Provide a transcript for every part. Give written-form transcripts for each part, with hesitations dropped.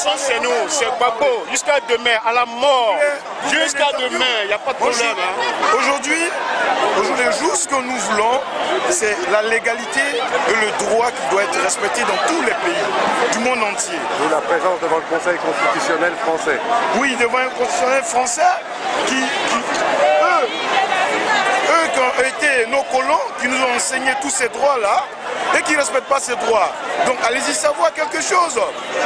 sont chez nous, c'est Gbagbo, jusqu'à demain, à la mort. Jusqu'à demain, il n'y a pas de problème. Hein. Aujourd'hui, jour, ce que nous voulons, c'est la légalité et le droit qui doit être respecté dans tous les pays du monde entier. Nous, la présence devant le Conseil constitutionnel français. Oui, devant un constitutionnel français qui ont été nos colons, qui nous ont enseigné tous ces droits-là et qui ne respectent pas ces droits. Donc allez-y savoir quelque chose.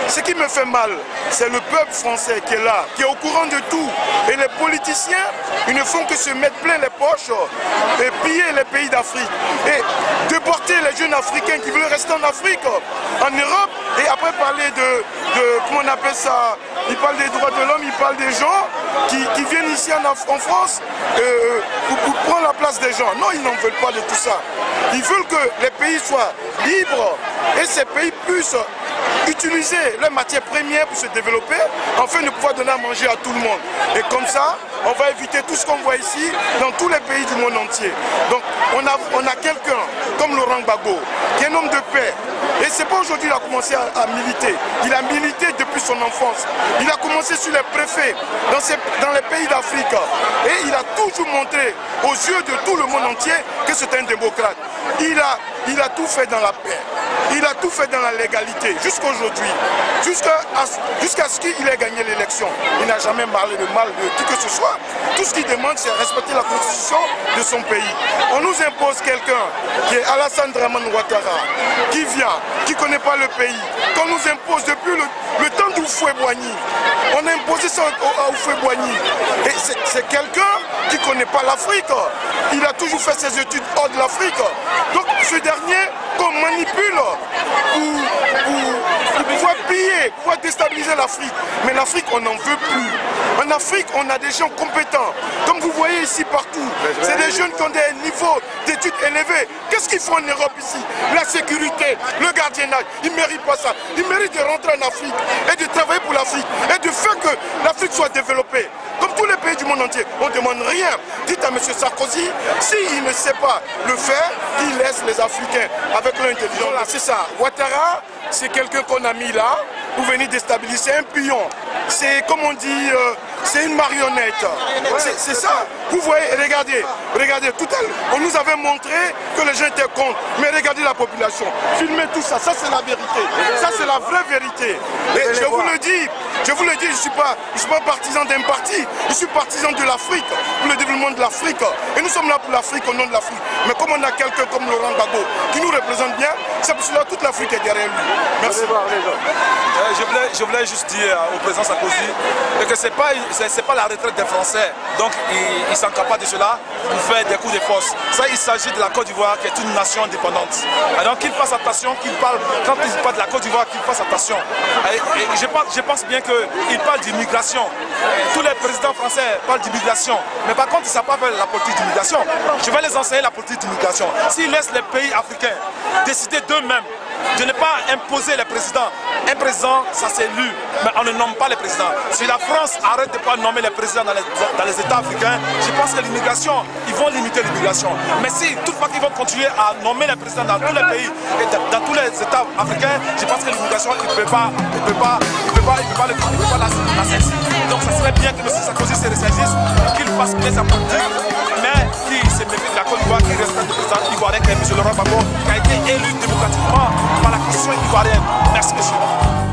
Ce qui me fait mal, c'est le peuple français qui est là, qui est au courant de tout. Et les politiciens, ils ne font que se mettre plein les poches et piller les pays d'Afrique. Et déporter les jeunes Africains qui veulent rester en Afrique, en Europe, et après parler de comment on appelle ça, ils parlent des droits de l'homme, ils parlent des gens qui viennent ici en France pour prendre la place des gens. Non, ils n'en veulent pas de tout ça. Ils veulent que les pays soient libres et ces pays puissent utiliser leurs matières premières pour se développer, afin de pouvoir donner à manger à tout le monde. Et comme ça, on va éviter tout ce qu'on voit ici dans tous les pays du monde entier. Donc on a quelqu'un comme Laurent Gbagbo, qui est un homme de paix. Et c'est pas aujourd'hui qu'il a commencé à militer. Il a milité depuis son enfance. Il a commencé sur les préfets dans les pays d'Afrique. Et il a toujours montré aux yeux de tout le monde entier que c'est un démocrate. Il a tout fait dans la paix. Il a tout fait dans la légalité, jusqu'à aujourd'hui, jusqu'à ce qu'il ait gagné l'élection. Il n'a jamais parlé de mal de qui que ce soit. Tout ce qu'il demande, c'est respecter la constitution de son pays. On nous impose quelqu'un qui est Alassane Dramane Ouattara, qui vient, qui ne connaît pas le pays, qu'on nous impose depuis le temps d'Houphouët-Boigny. On a imposé ça à Houphouët-Boigny. Et c'est quelqu'un qui ne connaît pas l'Afrique. Il a toujours fait ses études hors de l'Afrique. Donc ce dernier qu'on manipule pour pouvoir piller, pouvoir déstabiliser l'Afrique. Mais l'Afrique, on n'en veut plus. En Afrique, on a des gens compétents. Comme vous voyez ici partout, c'est des jeunes qui ont des niveaux d'études élevés. Qu'est-ce qu'ils font en Europe ici? La sécurité, le gardiennage, ils ne méritent pas ça. Ils méritent de rentrer en Afrique et de travailler pour l'Afrique et de faire que l'Afrique soit développée. Comme tous les pays du monde entier, on ne demande rien. Dites à M. Sarkozy, s'il ne sait pas le faire, qu'il laisse les Africains avec leur intelligence. Voilà, c'est ça. Ouattara, c'est quelqu'un qu'on a mis là pour venir déstabiliser. Un pion. C'est, comme on dit, c'est une marionnette. C'est ça. Vous voyez, regardez, tout à l'heure, on nous avait montré que les gens étaient contre. Mais regardez la population. Filmez tout ça. Ça, c'est la vérité. Ça, c'est la vraie vérité. Et je vous le dis, je ne suis pas partisan d'un parti. Je suis partisan de l'Afrique, pour le développement de l'Afrique. Et nous sommes là pour l'Afrique, au nom de l'Afrique. Mais comme on a quelqu'un comme Laurent Gbagbo qui nous représente bien, c'est pour cela que toute l'Afrique est derrière lui. Merci. Je voulais juste dire au président Sarkozy que ce n'est pas la retraite des Français. Donc il s'en capable de cela pour faire des coups de force. Ça, il s'agit de la Côte d'Ivoire qui est une nation indépendante. Alors qu'il fasse attention, quand il parle de la Côte d'Ivoire, qu'il fasse attention. Et je pense bien qu'il parle d'immigration. Tous les présidents français parlent d'immigration. Mais par contre, ils ne savent pas faire la politique d'immigration. Je vais les enseigner la politique d'immigration. S'ils laissent les pays africains décider d'eux-mêmes de ne pas imposer les présidents. Un président, ça c'est élu, mais on ne nomme pas les présidents. Si la France arrête de ne pas nommer les présidents dans les États africains, je pense que l'immigration, ils vont limiter l'immigration. Mais si toutefois qu'ils vont continuer à nommer les présidents dans tous les pays et dans tous les États africains, je pense que l'immigration, il ne peut pas la saisir. Donc ça serait bien que M. Sarkozy se ressaisisse, qu'il fasse bien sa politique, mais qu'il se méfie de la Côte d'Ivoire, qu'il respecte le président ivoirien qui est M. Laurent Gbagbo, qui a été élu démocratiquement par la Constitution ivoirienne. Merci, monsieur.